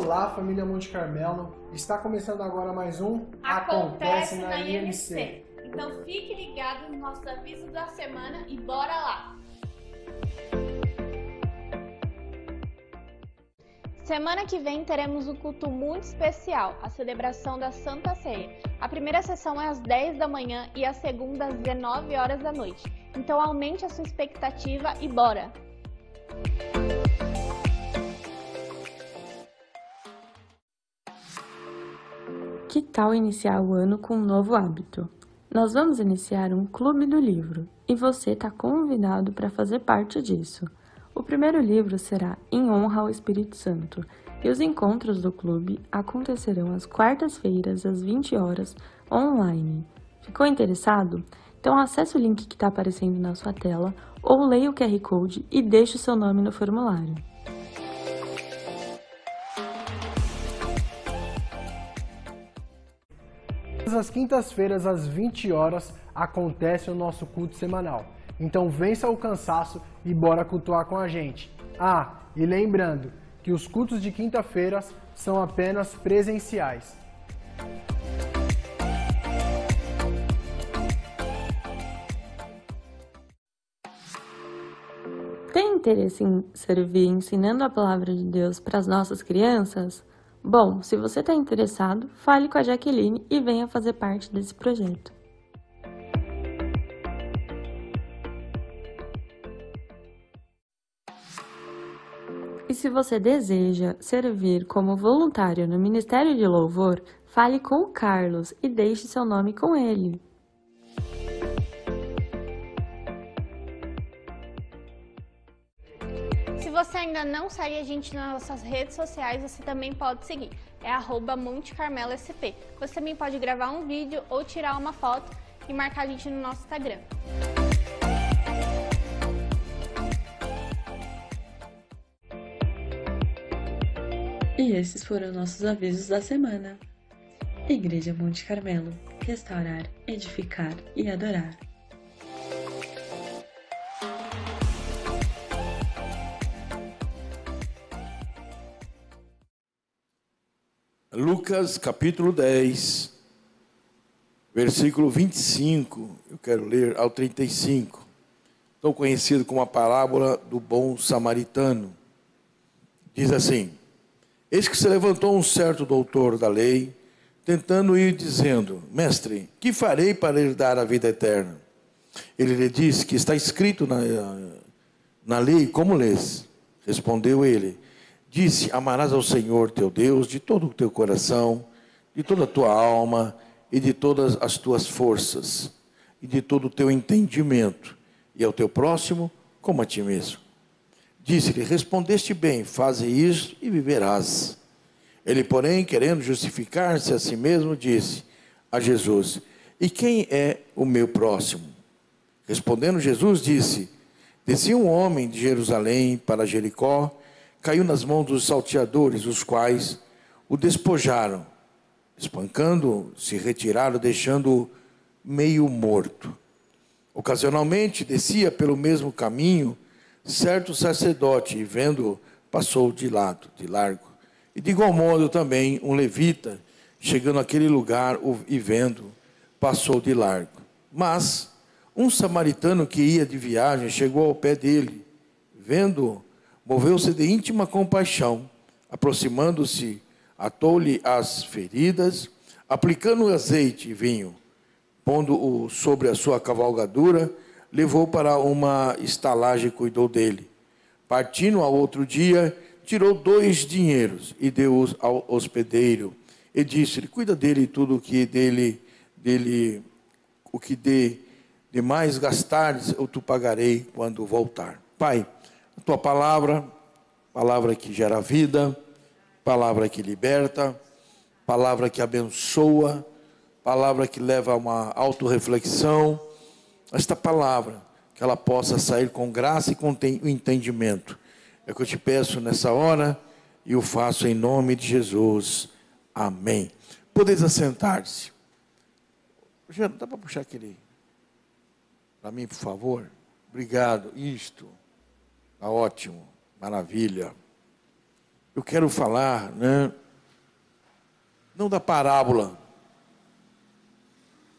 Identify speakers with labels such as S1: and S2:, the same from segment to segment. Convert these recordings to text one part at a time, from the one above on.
S1: Olá, família Monte Carmelo. Está começando agora mais um
S2: Acontece na IMC. Então fique ligado no nosso aviso da semana e bora lá! Semana que vem teremos um culto muito especial, a celebração da Santa Ceia. A primeira sessão é às 10 da manhã e a segunda às 19 horas da noite. Então aumente a sua expectativa e bora!
S3: Que tal iniciar o ano com um novo hábito? Nós vamos iniciar um clube do livro e você está convidado para fazer parte disso. O primeiro livro será Em Honra ao Espírito Santo e os encontros do clube acontecerão às quartas-feiras às 20 horas online. Ficou interessado? Então acesse o link que está aparecendo na sua tela ou leia o QR Code e deixe o seu nome no formulário.
S1: Todas as quintas-feiras, às 20 horas, acontece o nosso culto semanal. Então vença o cansaço e bora cultuar com a gente. Ah, e lembrando que os cultos de quinta-feiras são apenas presenciais.
S3: Tem interesse em servir ensinando a palavra de Deus para as nossas crianças? Bom, se você está interessado, fale com a Jaqueline e venha fazer parte desse projeto. E se você deseja servir como voluntário no Ministério de Louvor, fale com o Carlos e deixe seu nome com ele.
S2: Se você ainda não segue a gente nas nossas redes sociais, você também pode seguir. É @MonteCarmeloSP. Você também pode gravar um vídeo ou tirar uma foto e marcar a gente no nosso Instagram.
S3: E esses foram nossos avisos da semana. Igreja Monte Carmelo. Restaurar, edificar e adorar.
S4: Lucas capítulo 10, versículo 25, eu quero ler ao 35, tão conhecido como a parábola do bom samaritano. Diz assim: eis que se levantou um certo doutor da lei, tentando ir dizendo: mestre, que farei para herdar a vida eterna? Ele lhe disse: que está escrito na lei, como lês? Respondeu ele: disse: amarás ao Senhor teu Deus de todo o teu coração, de toda a tua alma e de todas as tuas forças, e de todo o teu entendimento, e ao teu próximo como a ti mesmo. Disse-lhe: respondeste bem, faze isso e viverás. Ele, porém, querendo justificar-se a si mesmo, disse a Jesus: e quem é o meu próximo? Respondendo Jesus, disse: descia um homem de Jerusalém para Jericó, caiu nas mãos dos salteadores, os quais o despojaram, espancando, se retiraram, deixando-o meio morto. Ocasionalmente descia pelo mesmo caminho certo sacerdote, e vendo-o, passou de largo. E de igual modo também um levita, chegando àquele lugar e vendo, passou de largo. Mas um samaritano que ia de viagem chegou ao pé dele, vendo-o, moveu-se de íntima compaixão, aproximando-se, atou-lhe as feridas, aplicando azeite e vinho, pondo-o sobre a sua cavalgadura, levou para uma estalagem e cuidou dele. Partindo ao outro dia, tirou 2 dinheiros e deu-os ao hospedeiro. E disse-lhe: cuida dele, tudo o que o que de mais gastares eu te pagarei quando voltar. Pai, a tua palavra que gera vida, palavra que liberta, palavra que abençoa, palavra que leva a uma autorreflexão. Esta palavra, que ela possa sair com graça e com entendimento. É o que eu te peço nessa hora e o faço em nome de Jesus. Amém. Podeis assentar-se. Rogério, dá para puxar aquele para mim, por favor? Obrigado. Isto. Está ótimo. Maravilha. eu quero falar, né, não da parábola,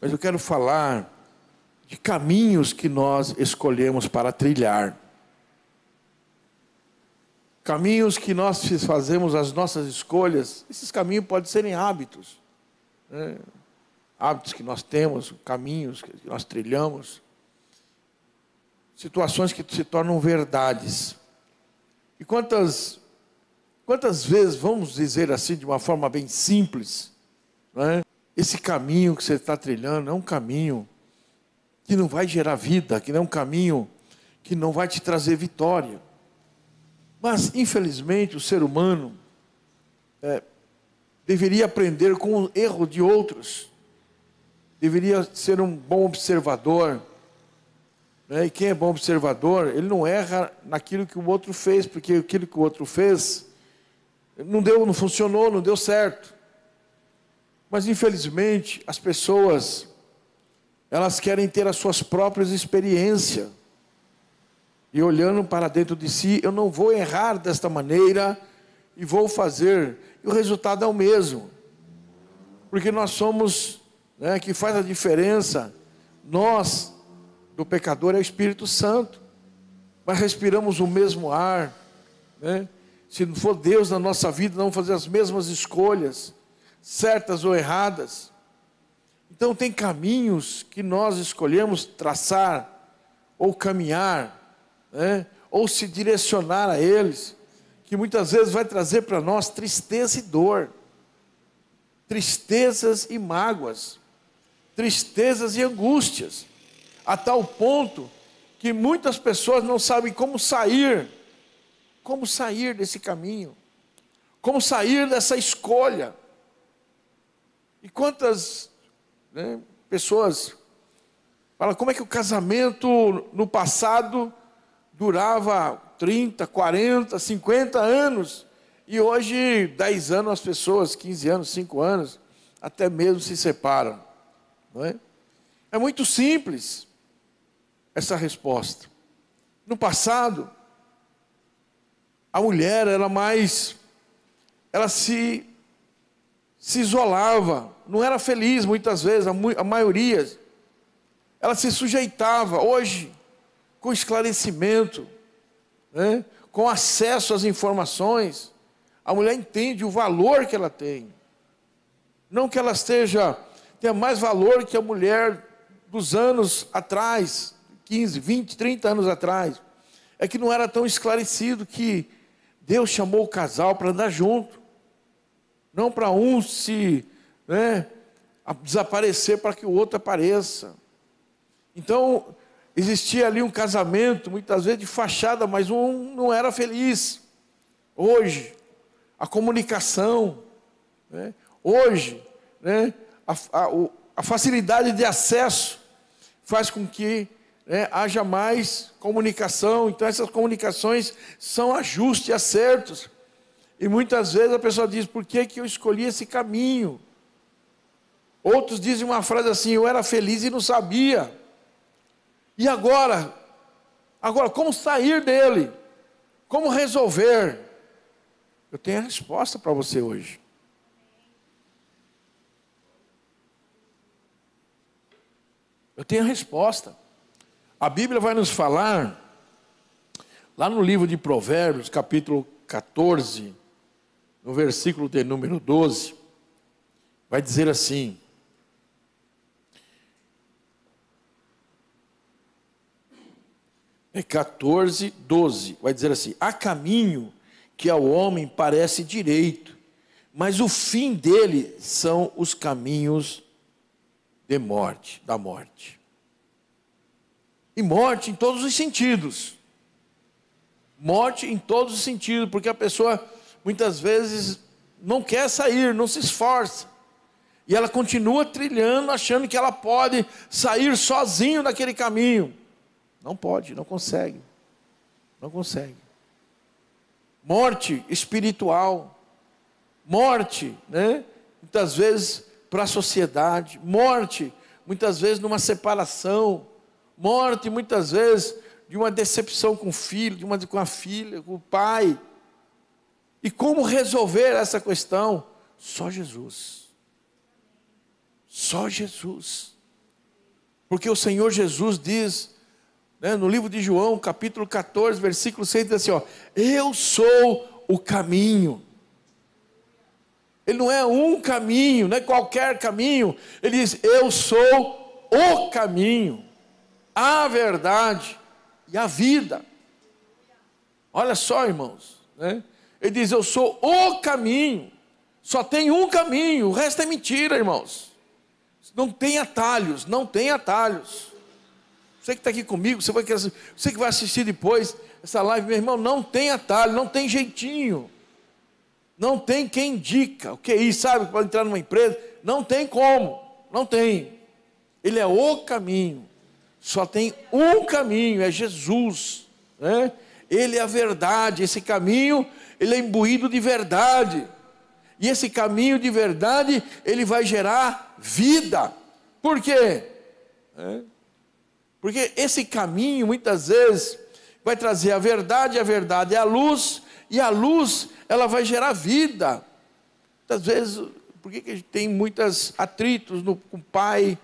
S4: mas eu quero falar de caminhos que nós escolhemos para trilhar. Caminhos que nós fazemos as nossas escolhas. Esses caminhos podem serem hábitos, né? Hábitos que nós temos, caminhos que nós trilhamos, situações que se tornam verdades. E quantas vezes, vamos dizer assim, de uma forma bem simples, né? Esse caminho que você está trilhando é um caminho que não vai gerar vida, que não é um caminho que não vai te trazer vitória. Mas, infelizmente, o ser humano deveria aprender com o erro de outros, deveria ser um bom observador, né? E quem é bom observador, ele não erra naquilo que o outro fez, porque aquilo que o outro fez não funcionou, não deu certo. Mas, infelizmente, as pessoas, elas querem ter as suas próprias experiências. E olhando para dentro de si, eu não vou errar desta maneira e vou fazer. E o resultado é o mesmo. Porque nós somos, né, que faz a diferença, nós, do pecador, é o Espírito Santo. Mas respiramos o mesmo ar, né? Se não for Deus na nossa vida, não vamos fazer as mesmas escolhas, certas ou erradas. Então tem caminhos que nós escolhemos traçar, ou caminhar, né? Ou se direcionar a eles, que muitas vezes vai trazer para nós tristeza e dor, tristezas e mágoas, tristezas e angústias, a tal ponto que muitas pessoas não sabem como sair desse caminho, como sair dessa escolha. E quantas, né, pessoas falam, como é que o casamento no passado durava 30, 40, 50 anos, e hoje 10 anos as pessoas, 15 anos, 5 anos, até mesmo se separam, não é? É muito simples essa resposta. No passado, a mulher ela se isolava, não era feliz muitas vezes, a maioria, ela se sujeitava. Hoje, com esclarecimento, né, com acesso às informações, a mulher entende o valor que ela tem. Não que ela tenha mais valor que a mulher dos anos atrás, 15, 20, 30 anos atrás. É que não era tão esclarecido que Deus chamou o casal para andar junto. Não para um desaparecer para que o outro apareça. Então, existia ali um casamento, muitas vezes de fachada, mas um não era feliz. Hoje, a comunicação, né? Hoje, né, a facilidade de acesso faz com que, né, haja mais comunicação. Então essas comunicações são ajustes e acertos. E muitas vezes a pessoa diz, por que eu escolhi esse caminho? Outros dizem uma frase assim, eu era feliz e não sabia. E agora como sair dele? Como resolver? Eu tenho a resposta para você hoje. Eu tenho a resposta. A Bíblia vai nos falar, lá no livro de Provérbios, capítulo 14, no versículo de número 12, vai dizer assim: é 14, 12, vai dizer assim: há caminho que ao homem parece direito, mas o fim dele são os caminhos de morte, da morte. E morte em todos os sentidos. Morte em todos os sentidos, porque a pessoa muitas vezes não quer sair, não se esforça. E ela continua trilhando, achando que ela pode sair sozinho daquele caminho. Não pode, não consegue. Não consegue. Morte espiritual. Morte, né? Muitas vezes para a sociedade. Morte, muitas vezes numa separação. Morte, muitas vezes, de uma decepção com o filho, com a filha, com o pai. E como resolver essa questão? Só Jesus. Só Jesus. Porque o Senhor Jesus diz, né, no livro de João, capítulo 14, versículo 6, diz assim, ó, eu sou o caminho. Ele não é um caminho, não é qualquer caminho. Ele diz, eu sou o caminho, a verdade e a vida. Olha só, irmãos, né? Ele diz, eu sou o caminho. Só tem um caminho, o resto é mentira, irmãos. Não tem atalhos, não tem atalhos. Você que está aqui comigo, você que vai assistir depois essa live, meu irmão, não tem atalho, não tem jeitinho. Não tem quem indica. O que é isso, sabe? Para entrar numa empresa, não tem como, não tem. Ele é o caminho. Só tem um caminho, é Jesus, né? Ele é a verdade. Esse caminho, ele é imbuído de verdade. E esse caminho de verdade, ele vai gerar vida. Por quê? Porque esse caminho, muitas vezes, vai trazer a verdade é a luz, e a luz, ela vai gerar vida. Muitas vezes, por que a gente tem muitos atritos com o pai,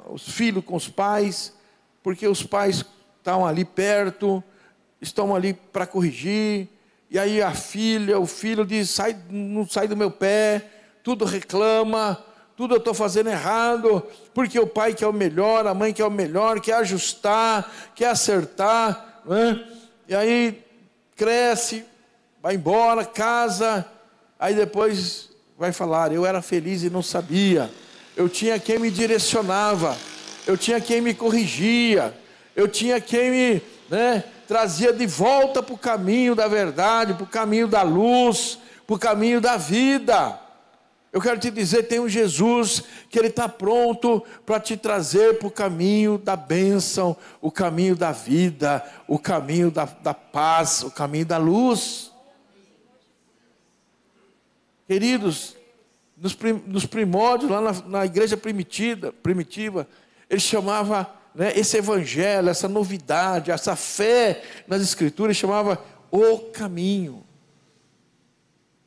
S4: os filhos com os pais? Porque os pais estão ali perto, estão ali para corrigir, e aí a filha, o filho diz, não sai do meu pé, tudo reclama, tudo eu estou fazendo errado, porque o pai quer o melhor, a mãe quer o melhor, quer ajustar, quer acertar, né? E aí cresce, vai embora, casa, aí depois vai falar, eu era feliz e não sabia, eu tinha quem me direcionava, eu tinha quem me corrigia, eu tinha quem me, né, trazia de volta para o caminho da verdade, para o caminho da luz, para o caminho da vida. Eu quero te dizer, tem um Jesus que Ele está pronto para te trazer para o caminho da bênção, o caminho da vida, o caminho da paz, o caminho da luz. Queridos, nos primórdios, lá na igreja primitiva, ele chamava, né, esse evangelho, essa novidade, essa fé nas escrituras, chamava o caminho.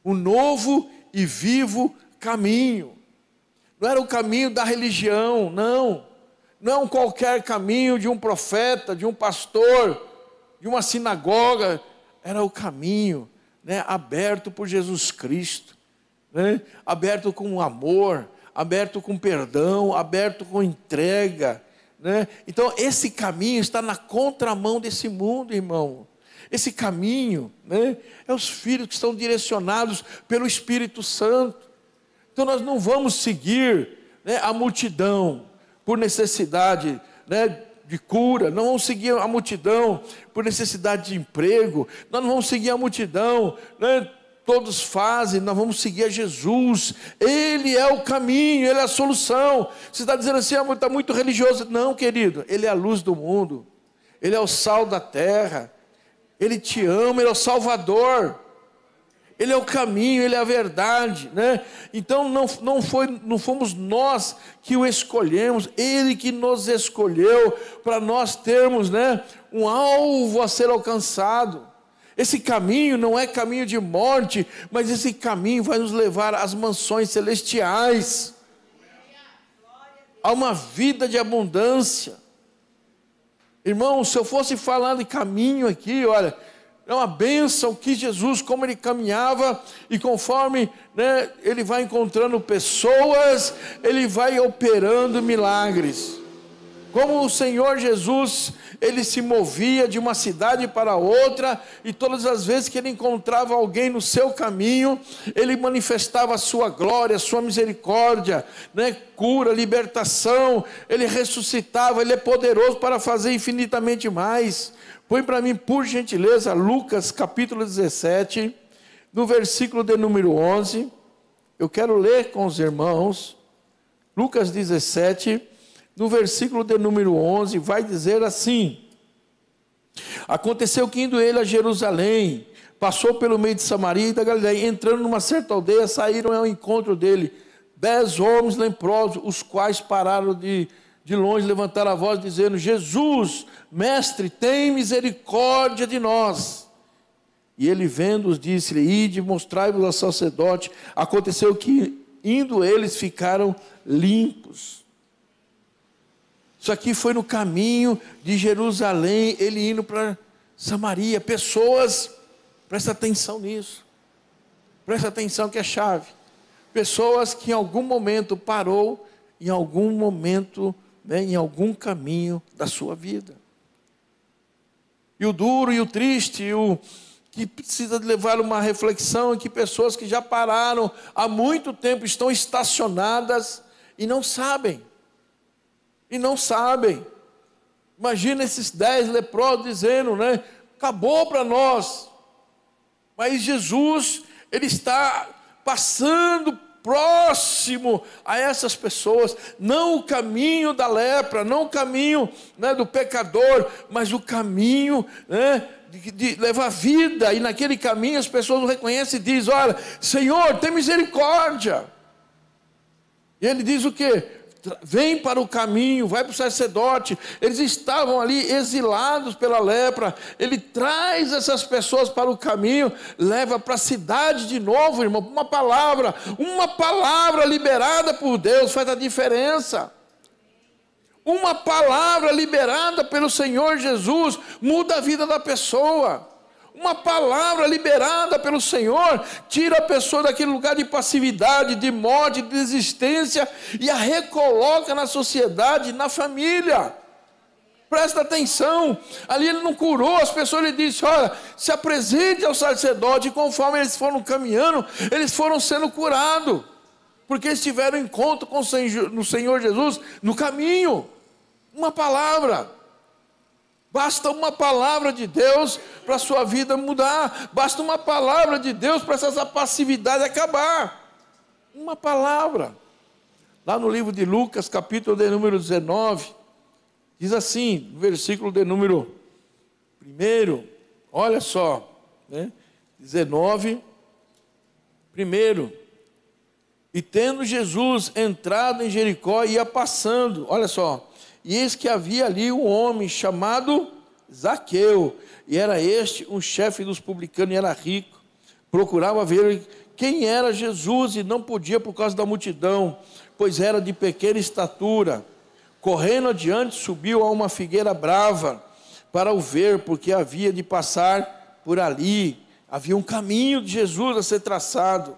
S4: O novo e vivo caminho. Não era o caminho da religião, não. Não qualquer caminho de um profeta, de um pastor, de uma sinagoga. Era o caminho, né, aberto por Jesus Cristo, né, aberto com amor, aberto com perdão, aberto com entrega, né? Então esse caminho está na contramão desse mundo, irmão. Esse caminho, né, é os filhos que estão direcionados pelo Espírito Santo. Então nós não vamos seguir, né, a multidão por necessidade, né, de cura, não vamos seguir a multidão por necessidade de emprego, nós não vamos seguir a multidão, né, todos fazem, nós vamos seguir a Jesus. Ele é o caminho, Ele é a solução. Você está dizendo assim, está muito religioso. Não, querido, Ele é a luz do mundo, Ele é o sal da terra, Ele te ama, Ele é o Salvador, Ele é o caminho, Ele é a verdade, né? Então não fomos nós que o escolhemos, Ele que nos escolheu para nós termos, né, um alvo a ser alcançado. Esse caminho não é caminho de morte, mas esse caminho vai nos levar às mansões celestiais, a uma vida de abundância. Irmão, se eu fosse falar de caminho aqui, olha, é uma bênção que Jesus, como Ele caminhava, e conforme, né, Ele vai encontrando pessoas, Ele vai operando milagres. Como o Senhor Jesus, Ele se movia de uma cidade para outra, e todas as vezes que Ele encontrava alguém no seu caminho, Ele manifestava a sua glória, a sua misericórdia, né? Cura, libertação, Ele ressuscitava, Ele é poderoso para fazer infinitamente mais. Põe para mim, por gentileza, Lucas capítulo 17, no versículo de número 11, eu quero ler com os irmãos, Lucas 17, no versículo de número 11, vai dizer assim: aconteceu que indo ele a Jerusalém, passou pelo meio de Samaria e da Galileia, entrando numa certa aldeia, saíram ao encontro dele 10 homens leprosos, os quais pararam de longe, levantaram a voz, dizendo: Jesus, mestre, tem misericórdia de nós. E ele vendo-os, disse-lhe: ide, mostrai-vos ao sacerdote. Aconteceu que, indo eles, ficaram limpos. Isso aqui foi no caminho de Jerusalém, ele indo para Samaria. Pessoas, presta atenção nisso. Presta atenção que é chave. Pessoas que em algum momento parou, em algum momento, em algum caminho da sua vida. E o duro e o triste, e o que precisa levar uma reflexão, é que pessoas que já pararam há muito tempo estão estacionadas e não sabem. E não sabem. Imagina esses 10 leprosos dizendo, né? Acabou para nós. Mas Jesus, ele está passando próximo a essas pessoas, não o caminho da lepra, não o caminho, né, do pecador, mas o caminho, né, de levar vida. E naquele caminho as pessoas o reconhecem e dizem: olha, Senhor, tem misericórdia. E ele diz o quê? Vem para o caminho, vai para o sacerdote. Eles estavam ali exilados pela lepra. Ele traz essas pessoas para o caminho, leva para a cidade de novo, irmão. Uma palavra liberada por Deus faz a diferença. Uma palavra liberada pelo Senhor Jesus muda a vida da pessoa. Uma palavra liberada pelo Senhor tira a pessoa daquele lugar de passividade, de morte, de desistência, e a recoloca na sociedade, na família. Presta atenção, ali ele não curou as pessoas, ele disse: olha, se apresente ao sacerdote. E conforme eles foram caminhando, eles foram sendo curados, porque eles tiveram encontro com o Senhor Jesus no caminho. Uma palavra. Basta uma palavra de Deus para a sua vida mudar. Basta uma palavra de Deus para essa passividade acabar. Uma palavra. Lá no livro de Lucas, capítulo de número 19, diz assim, no versículo de número 1, olha só, né? 19, 1. E tendo Jesus entrado em Jericó, ia passando, olha só, e eis que havia ali um homem chamado Zaqueu, e era este um chefe dos publicanos, e era rico. Procurava ver quem era Jesus, e não podia por causa da multidão, pois era de pequena estatura. Correndo adiante, subiu a uma figueira brava, para o ver, porque havia de passar por ali. Havia um caminho de Jesus a ser traçado.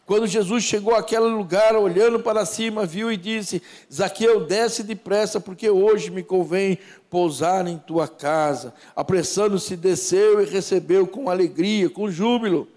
S4: Quando Jesus chegou àquele lugar, olhando para cima, viu e disse: Zaqueu, desce depressa, porque hoje me convém pousar em tua casa. Apressando-se, desceu e recebeu com alegria, com júbilo.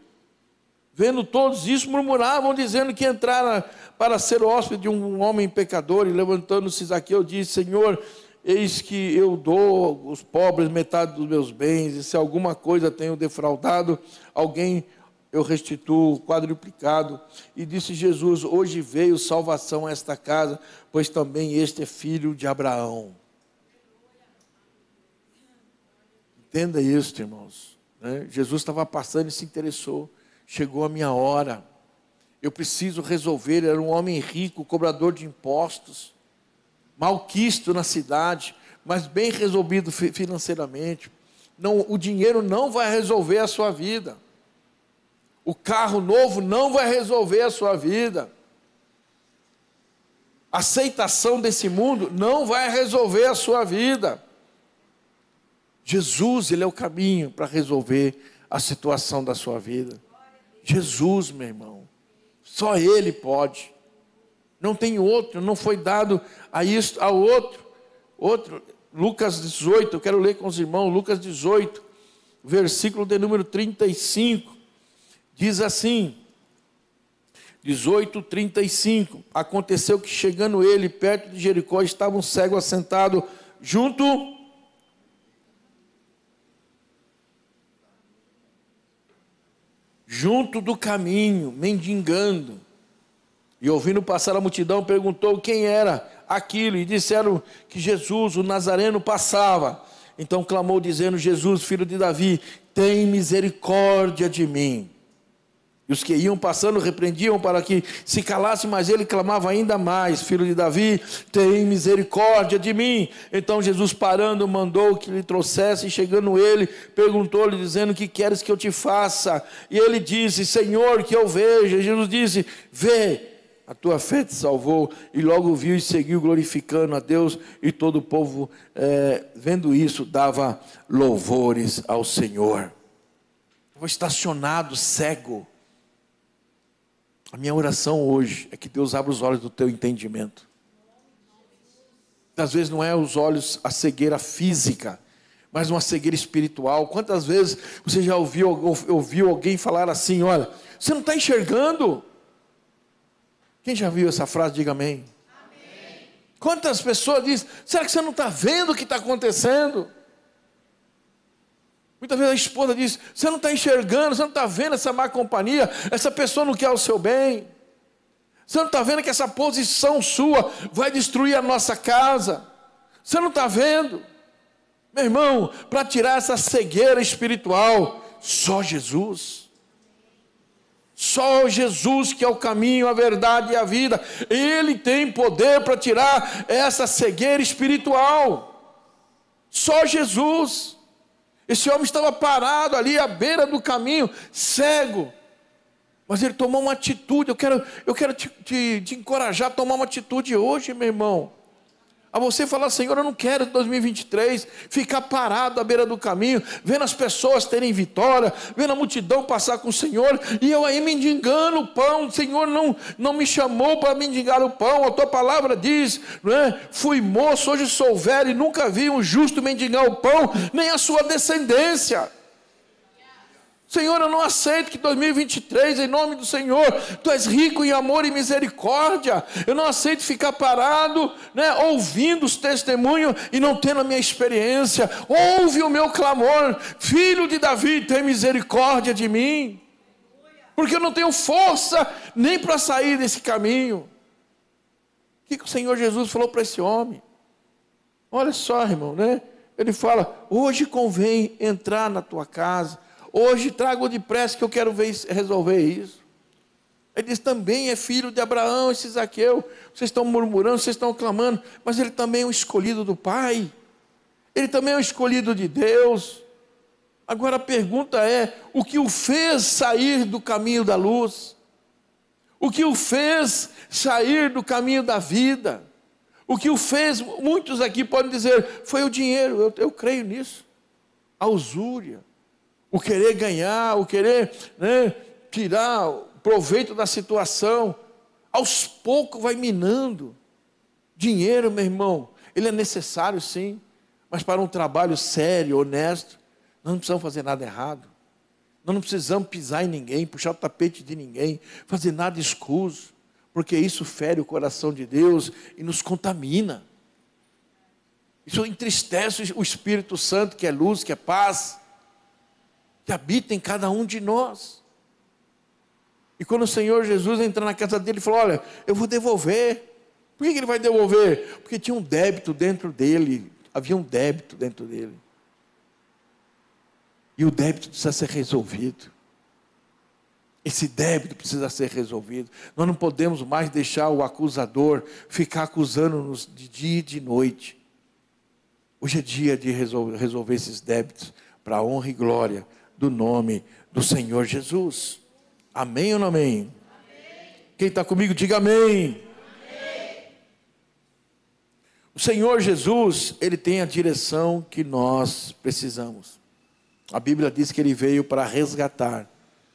S4: Vendo todos isso, murmuravam, dizendo que entrara para ser hóspede de um homem pecador. E levantando-se, Zaqueu disse: Senhor, eis que eu dou aos pobres metade dos meus bens, e se alguma coisa tenho defraudado alguém, eu restituo quadruplicado. E disse Jesus: hoje veio salvação a esta casa, pois também este é filho de Abraão. Entenda isso, irmãos, né? Jesus estava passando e se interessou. Chegou a minha hora, eu preciso resolver. Ele era um homem rico, cobrador de impostos, malquisto na cidade, mas bem resolvido financeiramente. Não, o dinheiro não vai resolver a sua vida. O carro novo não vai resolver a sua vida. A aceitação desse mundo não vai resolver a sua vida. Jesus, ele é o caminho para resolver a situação da sua vida. Jesus, meu irmão, só ele pode. Não tem outro, não foi dado a isso, a outro. Lucas 18, eu quero ler com os irmãos, Lucas 18, versículo de número 35. Diz assim, 18:35, aconteceu que chegando ele perto de Jericó, estava um cego assentado junto do caminho, mendigando. E ouvindo passar a multidão, perguntou quem era aquilo, e disseram que Jesus, o Nazareno, passava. Então clamou dizendo: Jesus, filho de Davi, tem misericórdia de mim. E os que iam passando repreendiam para que se calasse, mas ele clamava ainda mais: Filho de Davi, tem misericórdia de mim. Então Jesus, parando, mandou que lhe trouxesse, e chegando ele, perguntou-lhe, dizendo: que queres que eu te faça? E ele disse: Senhor, que eu veja. E Jesus disse: vê, a tua fé te salvou. E logo viu e seguiu glorificando a Deus, e todo o povo, vendo isso, dava louvores ao Senhor. Estava estacionado, cego. A minha oração hoje é que Deus abra os olhos do teu entendimento. Às vezes não é os olhos, a cegueira física, mas uma cegueira espiritual. Quantas vezes você já ouviu alguém falar assim: olha, você não está enxergando? Quem já viu essa frase, diga amém. Amém. Quantas pessoas dizem: será que você não está vendo o que está acontecendo? Muitas vezes a esposa diz: você não está enxergando, você não está vendo essa má companhia, essa pessoa não quer o seu bem, você não está vendo que essa posição sua vai destruir a nossa casa, você não está vendo? Meu irmão, para tirar essa cegueira espiritual, só Jesus. Só Jesus, que é o caminho, a verdade e a vida, Ele tem poder para tirar essa cegueira espiritual. Só Jesus. Esse homem estava parado ali à beira do caminho, cego, mas ele tomou uma atitude. Eu quero te encorajar a tomar uma atitude hoje, meu irmão. A você falar: Senhor, eu não quero em 2023 ficar parado à beira do caminho, vendo as pessoas terem vitória, vendo a multidão passar com o Senhor, e eu aí mendigando o pão. O Senhor não me chamou para mendigar o pão. A tua palavra diz, não é? Fui moço, hoje sou velho, e nunca vi um justo mendigar o pão, nem a sua descendência. Senhor, eu não aceito que 2023, em nome do Senhor, Tu és rico em amor e misericórdia. Eu não aceito ficar parado, né, ouvindo os testemunhos e não tendo a minha experiência. Ouve o meu clamor: Filho de Davi, tem misericórdia de mim. Porque eu não tenho força nem para sair desse caminho. O que o Senhor Jesus falou para esse homem? Olha só, irmão, né? Ele fala: hoje convém entrar na tua casa. Hoje trago depressa que eu quero resolver isso. Ele diz: também é filho de Abraão esse Zaqueu. Vocês estão murmurando, vocês estão clamando, mas ele também é um escolhido do Pai. Ele também é um escolhido de Deus. Agora a pergunta é: o que o fez sair do caminho da luz? O que o fez sair do caminho da vida? O que o fez, muitos aqui podem dizer, foi o dinheiro. Eu creio nisso. A usúria. O querer ganhar, o querer, né, tirar proveito da situação, aos poucos vai minando. Dinheiro, meu irmão, ele é necessário sim, mas para um trabalho sério, honesto, nós não precisamos fazer nada errado. Nós não precisamos pisar em ninguém, puxar o tapete de ninguém, fazer nada escuso, porque isso fere o coração de Deus e nos contamina. Isso entristece o Espírito Santo, que é luz, que é paz, que habita em cada um de nós. E quando o Senhor Jesus entra na casa dele, ele falou: olha, eu vou devolver. Por que ele vai devolver? Porque tinha um débito dentro dele, havia um débito dentro dele. E o débito precisa ser resolvido. Esse débito precisa ser resolvido. Nós não podemos mais deixar o acusador ficar acusando-nos de dia e de noite. Hoje é dia de resolver esses débitos para a honra e glória do nome do Senhor Jesus. Amém ou não amém? Amém. Quem está comigo, diga amém. Amém. O Senhor Jesus, Ele tem a direção que nós precisamos. A Bíblia diz que Ele veio para resgatar,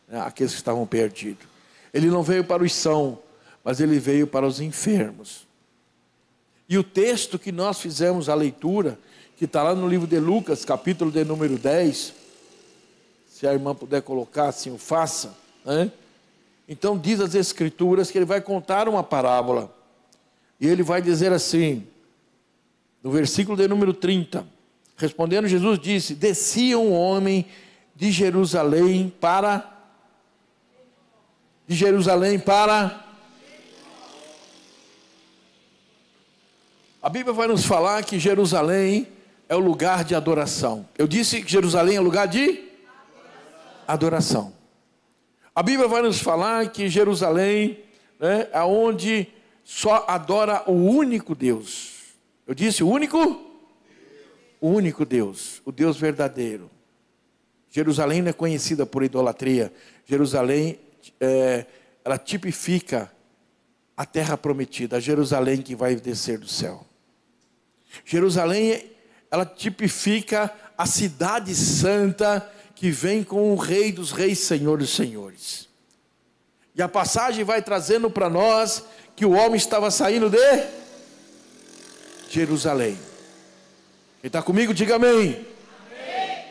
S4: né, aqueles que estavam perdidos. Ele não veio para os sãos, mas Ele veio para os enfermos. E o texto que nós fizemos a leitura, que está lá no livro de Lucas, capítulo de número 10, se a irmã puder colocar, assim o faça, né? Então diz as Escrituras que ele vai contar uma parábola, e ele vai dizer assim, no versículo de número 30, respondendo Jesus disse: descia um homem de Jerusalém para... A Bíblia vai nos falar que Jerusalém é o lugar de adoração. Eu disse que Jerusalém é lugar de adoração. A Bíblia vai nos falar que Jerusalém, né, é onde só adora o único Deus. Eu disse o único? O único Deus, o Deus verdadeiro. Jerusalém não é conhecida por idolatria. Jerusalém, ela tipifica a terra prometida, a Jerusalém que vai descer do céu. Jerusalém, ela tipifica a cidade santa que vem com o Rei dos Reis, Senhor dos Senhores. E a passagem vai trazendo para nós que o homem estava saindo de Jerusalém. Quem está comigo, diga amém. Amém.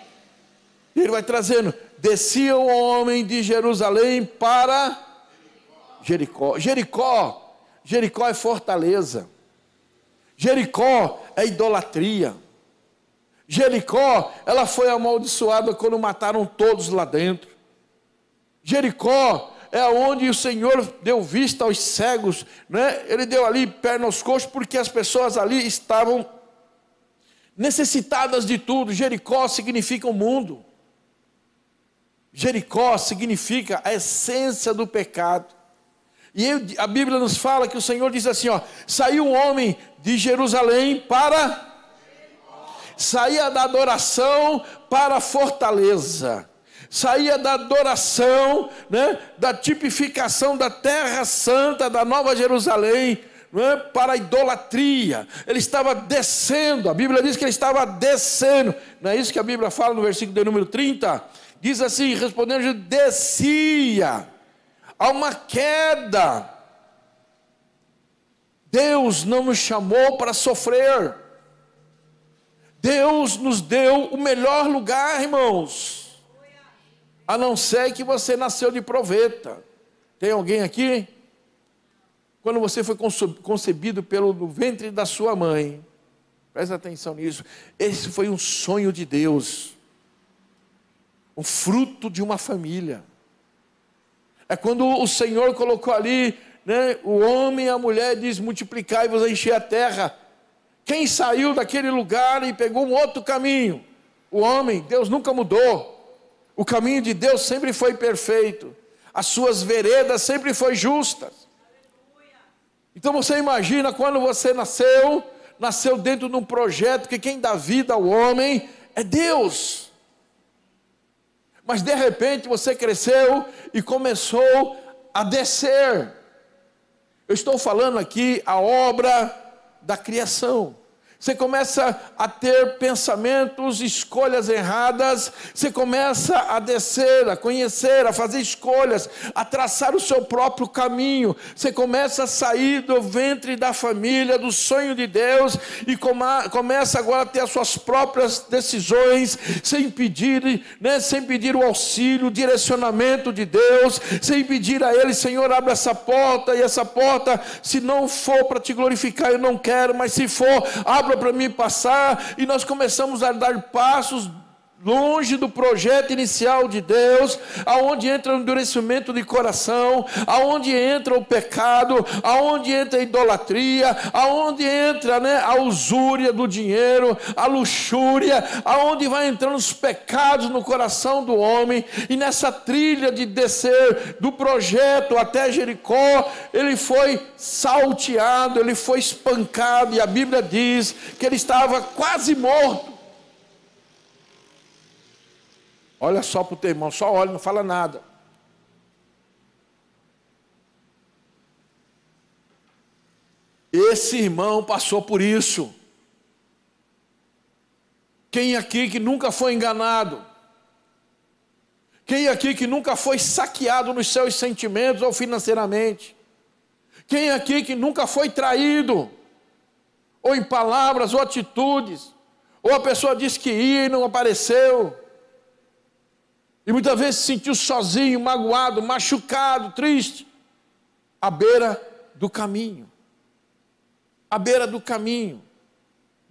S4: Ele vai trazendo, descia o homem de Jerusalém para Jericó. Jericó é fortaleza. Jericó é idolatria. Jericó, ela foi amaldiçoada quando mataram todos lá dentro. Jericó é onde o Senhor deu vista aos cegos, né? Ele deu ali perna aos coxos, porque as pessoas ali estavam necessitadas de tudo. Jericó significa o mundo. Jericó significa a essência do pecado. E a Bíblia nos fala que o Senhor diz assim, ó, saiu um homem de Jerusalém para... saía da adoração para a fortaleza. Saía da adoração, né, da tipificação da terra santa, da Nova Jerusalém, né, para a idolatria. Ele estava descendo, a Bíblia diz que ele estava descendo. Não é isso que a Bíblia fala no versículo de número 30? Diz assim, respondendo, descia a uma queda. Deus não nos chamou para sofrer. Deus nos deu o melhor lugar, irmãos. A não ser que você nasceu de proveta. Tem alguém aqui? Quando você foi concebido pelo ventre da sua mãe, presta atenção nisso, esse foi um sonho de Deus, um fruto de uma família. É quando o Senhor colocou ali, né, o homem e a mulher, diz, multiplicai e vos encher a terra. Quem saiu daquele lugar e pegou um outro caminho? O homem. Deus nunca mudou. O caminho de Deus sempre foi perfeito. As suas veredas sempre foram justas. Então você imagina quando você nasceu dentro de um projeto que quem dá vida ao homem é Deus. Mas de repente você cresceu e começou a descer. Eu estou falando aqui a obra da criação. Você começa a ter pensamentos, escolhas erradas, você começa a descer, a conhecer, a fazer escolhas, a traçar o seu próprio caminho. Você começa a sair do ventre da família, do sonho de Deus, e começa agora a ter as suas próprias decisões, sem pedir, né, sem pedir o auxílio, o direcionamento de Deus, sem pedir a Ele, Senhor, abre essa porta, e essa porta, se não for para te glorificar, eu não quero, mas se for, abra para mim passar. E nós começamos a dar passos longe do projeto inicial de Deus, aonde entra o endurecimento de coração, aonde entra o pecado, aonde entra a idolatria, aonde entra, né, a usúria do dinheiro, a luxúria, aonde vai entrando os pecados no coração do homem. E nessa trilha de descer do projeto até Jericó, ele foi salteado, ele foi espancado, e a Bíblia diz que ele estava quase morto. Olha só para o teu irmão, só olha, não fala nada. Esse irmão passou por isso. Quem aqui que nunca foi enganado? Quem aqui que nunca foi saqueado nos seus sentimentos ou financeiramente? Quem aqui que nunca foi traído? Ou em palavras ou atitudes? Ou a pessoa disse que ia e não apareceu? E muitas vezes se sentiu sozinho, magoado, machucado, triste, à beira do caminho. À beira do caminho.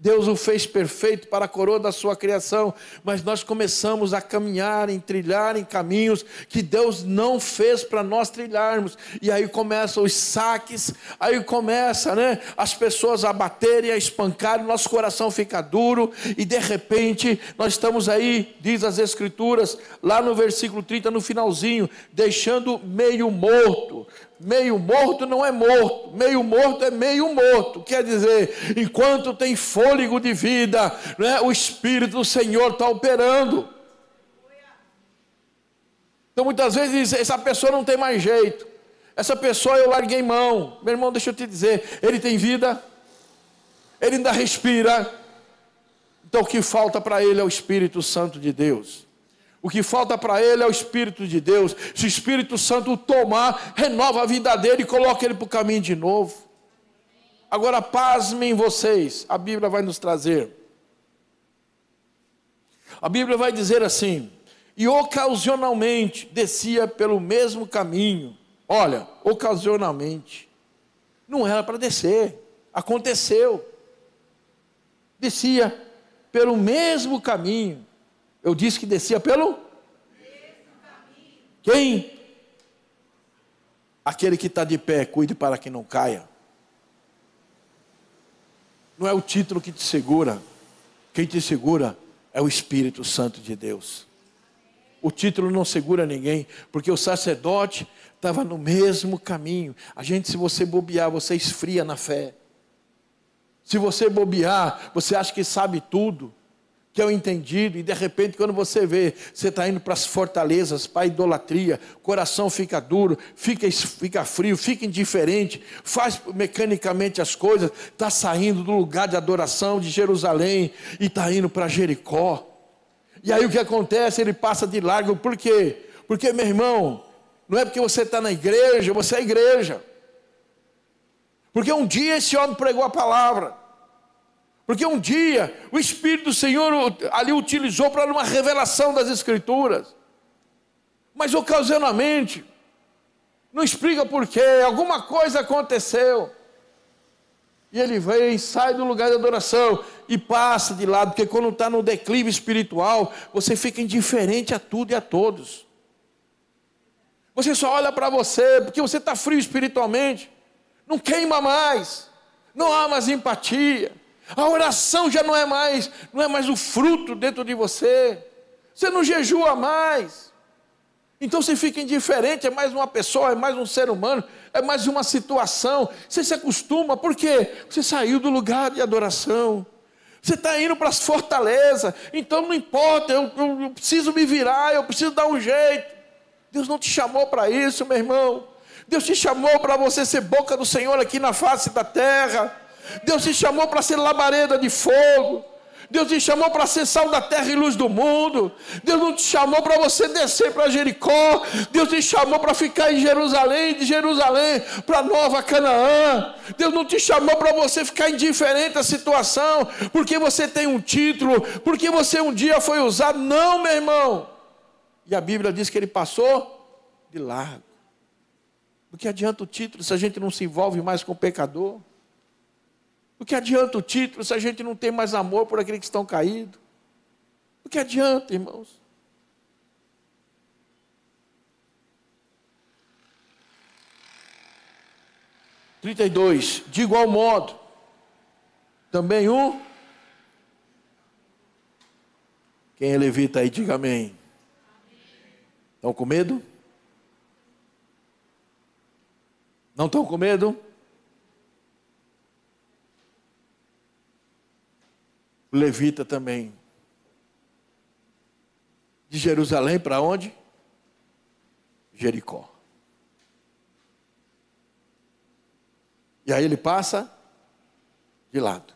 S4: Deus o fez perfeito para a coroa da sua criação, mas nós começamos a caminhar, trilhar em caminhos que Deus não fez para nós trilharmos, e aí começam os saques, aí começa, as pessoas a baterem, a espancarem, nosso coração fica duro, e de repente nós estamos aí, diz as Escrituras, lá no versículo 30, no finalzinho, deixando meio morto. Meio morto não é morto, meio morto é meio morto, quer dizer, enquanto tem fôlego de vida, o Espírito do Senhor está operando. Então muitas vezes essa pessoa não tem mais jeito, essa pessoa eu larguei mão. Meu irmão, deixa eu te dizer, ele tem vida, ele ainda respira, então o que falta para ele é o Espírito Santo de Deus. O que falta para ele é o Espírito de Deus. Se o Espírito Santo o tomar, renova a vida dele e coloca ele para o caminho de novo. Agora pasmem vocês, a Bíblia vai nos trazer. A Bíblia vai dizer assim: e ocasionalmente descia pelo mesmo caminho. Olha, ocasionalmente. Não era para descer, aconteceu. Descia pelo mesmo caminho. Eu disse que descia pelo mesmo caminho. Quem? Aquele que está de pé, cuide para que não caia. Não é o título que te segura. Quem te segura é o Espírito Santo de Deus. O título não segura ninguém, porque o sacerdote estava no mesmo caminho. Se você bobear, você esfria na fé. Se você bobear, você acha que sabe tudo, que é o entendido, e de repente quando você vê, você está indo para as fortalezas, para a idolatria, o coração fica duro, fica frio, fica indiferente, faz mecanicamente as coisas, está saindo do lugar de adoração de Jerusalém, e está indo para Jericó, e aí o que acontece? Ele passa de largo. Por quê? Porque, meu irmão, não é porque você está na igreja, você é igreja, porque um dia esse homem pregou a palavra, porque um dia o Espírito do Senhor ali utilizou para uma revelação das Escrituras, mas ocasionalmente, não explica porquê, alguma coisa aconteceu, e ele vem, sai do lugar de adoração e passa de lado, porque quando está no declive espiritual, você fica indiferente a tudo e a todos, você só olha para você, porque você está frio espiritualmente, não queima mais, não há mais empatia, a oração já não é mais o fruto dentro de você, você não jejua mais, então você fica indiferente, é mais uma pessoa, é mais um ser humano, é mais uma situação, você se acostuma, por quê? Você saiu do lugar de adoração, você está indo para as fortalezas, então não importa, eu preciso me virar, eu preciso dar um jeito. Deus não te chamou para isso, meu irmão, Deus te chamou para você ser boca do Senhor aqui na face da terra, Deus te chamou para ser labareda de fogo, Deus te chamou para ser sal da terra e luz do mundo, Deus não te chamou para você descer para Jericó, Deus te chamou para ficar em Jerusalém, de Jerusalém para Nova Canaã, Deus não te chamou para você ficar indiferente à situação, porque você tem um título, porque você um dia foi usado, não, meu irmão, e a Bíblia diz que ele passou de largo, o que adianta o título se a gente não se envolve mais com o pecador? O que adianta o título se a gente não tem mais amor por aqueles que estão caídos? O que adianta, irmãos? (32) De igual modo, também quem é levita aí, diga amém. Estão com medo? Não estão com medo? O levita também. De Jerusalém para onde? Jericó. E aí ele passa de lado.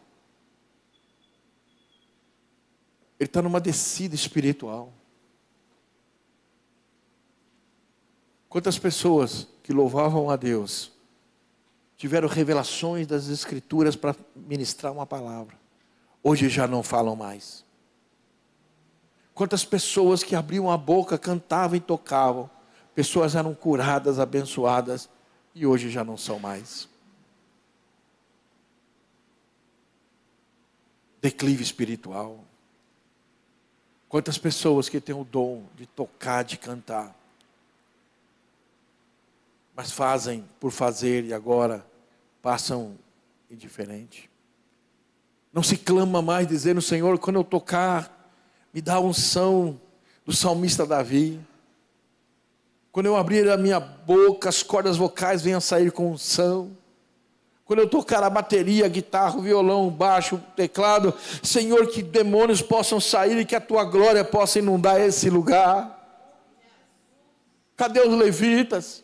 S4: Ele está numa descida espiritual. Quantas pessoas que louvavam a Deus tiveram revelações das Escrituras para ministrar uma palavra, hoje já não falam mais. Quantas pessoas que abriam a boca, cantavam e tocavam, pessoas eram curadas, abençoadas, e hoje já não são mais. declive espiritual. Quantas pessoas que têm o dom de tocar, de cantar, mas fazem por fazer e agora passam indiferente. Não se clama mais dizendo: Senhor, quando eu tocar, me dá a unção do salmista Davi. Quando eu abrir a minha boca, as cordas vocais venham sair com unção. Quando eu tocar a bateria, a guitarra, o violão, o baixo, o teclado, Senhor, que demônios possam sair e que a tua glória possa inundar esse lugar. Cadê os levitas?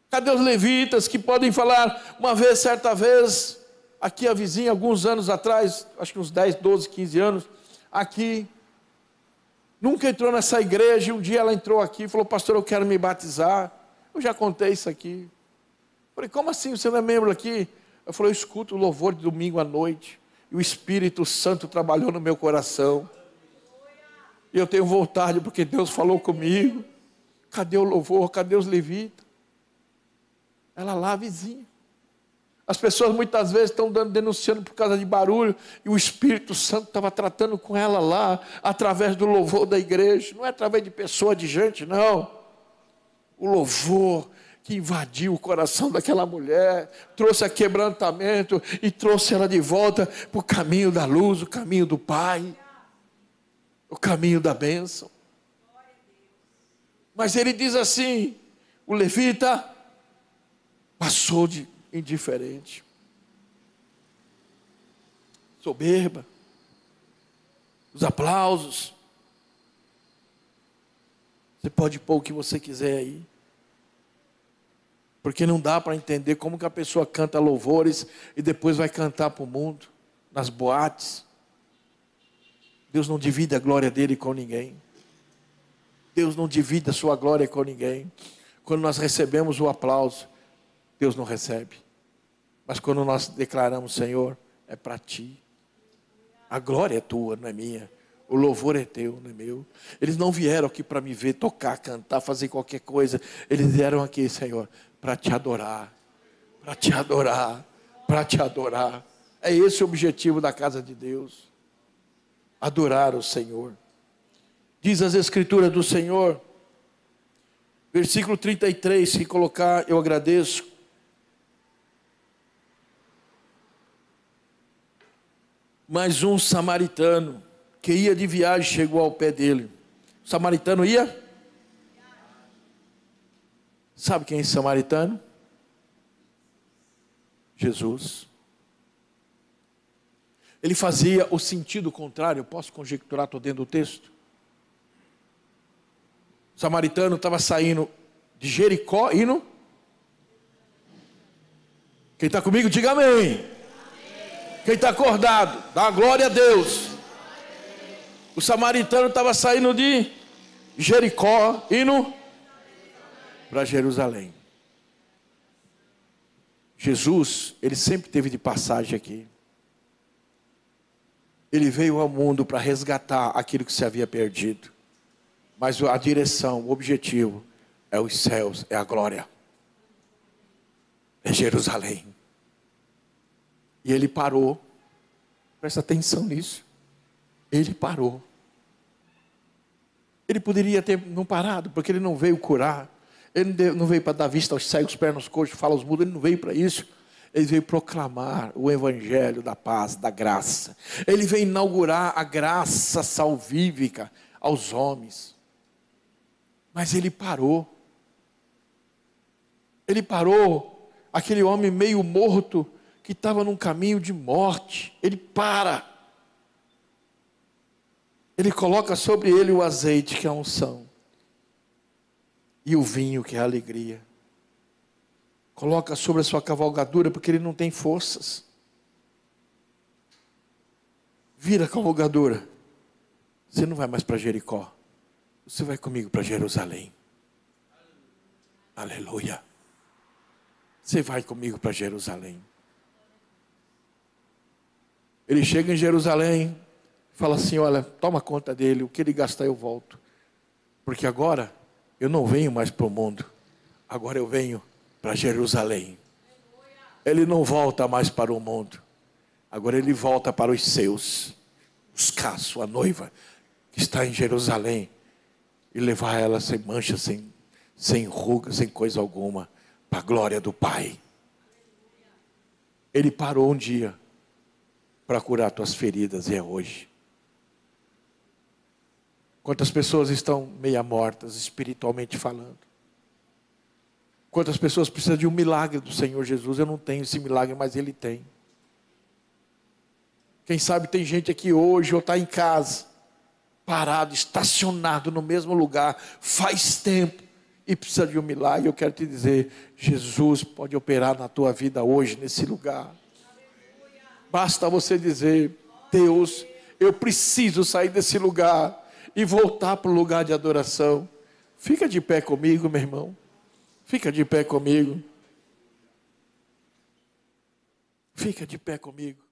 S4: Cadê os levitas que podem falar? Uma vez, certa vez, aqui a vizinha, alguns anos atrás, acho que uns 10, 12, 15 anos, aqui, nunca entrou nessa igreja, e um dia ela entrou aqui e falou: pastor, eu quero me batizar. Eu já contei isso aqui. Falei: como assim, você não é membro aqui? Eu falei: eu escuto o louvor de domingo à noite, e o Espírito Santo trabalhou no meu coração, e eu tenho vontade, porque Deus falou comigo. Cadê o louvor? Cadê os levitas? Ela lá, vizinha. As pessoas muitas vezes estão denunciando por causa de barulho, e o Espírito Santo estava tratando com ela lá, através do louvor da igreja. Não é através de pessoa, de gente, não. O louvor que invadiu o coração daquela mulher, trouxe a quebrantamento e trouxe ela de volta para o caminho da luz, o caminho do Pai, o caminho da bênção. Mas ele diz assim: o levita passou de indiferente, soberba, os aplausos. Você pode pôr o que você quiser aí, porque não dá para entender como que a pessoa canta louvores e depois vai cantar para o mundo, nas boates. Deus não divide a glória dele com ninguém. Deus não divide a sua glória com ninguém. Quando nós recebemos o aplauso, Deus não recebe. Mas quando nós declaramos: Senhor, é para ti. A glória é tua, não é minha. O louvor é teu, não é meu. Eles não vieram aqui para me ver tocar, cantar, fazer qualquer coisa. Eles vieram aqui, Senhor, para te adorar. Para te adorar. Para te adorar. É esse o objetivo da casa de Deus. Adorar o Senhor. Diz as Escrituras do Senhor, versículo 33, se colocar, eu agradeço. Mas um samaritano que ia de viagem chegou ao pé dele. O samaritano ia? Sabe quem é esse samaritano? Jesus. Ele fazia o sentido contrário. Eu posso conjecturar, estou dentro do texto. O samaritano estava saindo de Jericó, indo. Quem está comigo, diga amém. Quem está acordado, dá glória a Deus. O samaritano estava saindo de Jericó, indo para Jerusalém. Jesus, ele sempre teve de passagem aqui. Ele veio ao mundo para resgatar aquilo que se havia perdido. Mas a direção, o objetivo é os céus, é a glória. É Jerusalém. E ele parou. Presta atenção nisso. Ele parou. Ele poderia ter não parado, porque ele não veio curar. Ele não veio para dar vista aos cegos, pernas coxos, fala aos mudos. Ele não veio para isso. Ele veio proclamar o evangelho da paz, da graça. Ele veio inaugurar a graça salvífica aos homens. Mas ele parou. Ele parou. Aquele homem meio morto, que estava num caminho de morte, ele para. Ele coloca sobre ele o azeite, que é a unção, e o vinho, que é a alegria. Coloca sobre a sua cavalgadura, porque ele não tem forças. Vira a cavalgadura. Você não vai mais para Jericó. Você vai comigo para Jerusalém. Aleluia. Você vai comigo para Jerusalém. Ele chega em Jerusalém, fala assim: olha, toma conta dele, o que ele gastar eu volto. Porque agora eu não venho mais para o mundo, agora eu venho para Jerusalém. Ele não volta mais para o mundo, Agora ele volta para os seus, buscar a sua noiva, que está em Jerusalém, e levar ela sem mancha, sem ruga, sem coisa alguma, para a glória do Pai. Ele parou um dia para curar tuas feridas, e é hoje. Quantas pessoas estão meia mortas, espiritualmente falando? Quantas pessoas precisam de um milagre do Senhor Jesus? Eu não tenho esse milagre, mas Ele tem. Quem sabe tem gente aqui hoje, ou está em casa, parado, estacionado no mesmo lugar, faz tempo, e precisa de um milagre. Eu quero te dizer, Jesus pode operar na tua vida hoje, nesse lugar. Basta você dizer, Deus, eu preciso sair desse lugar, e voltar para o lugar de adoração. Fica de pé comigo, meu irmão. Fica de pé comigo. Fica de pé comigo.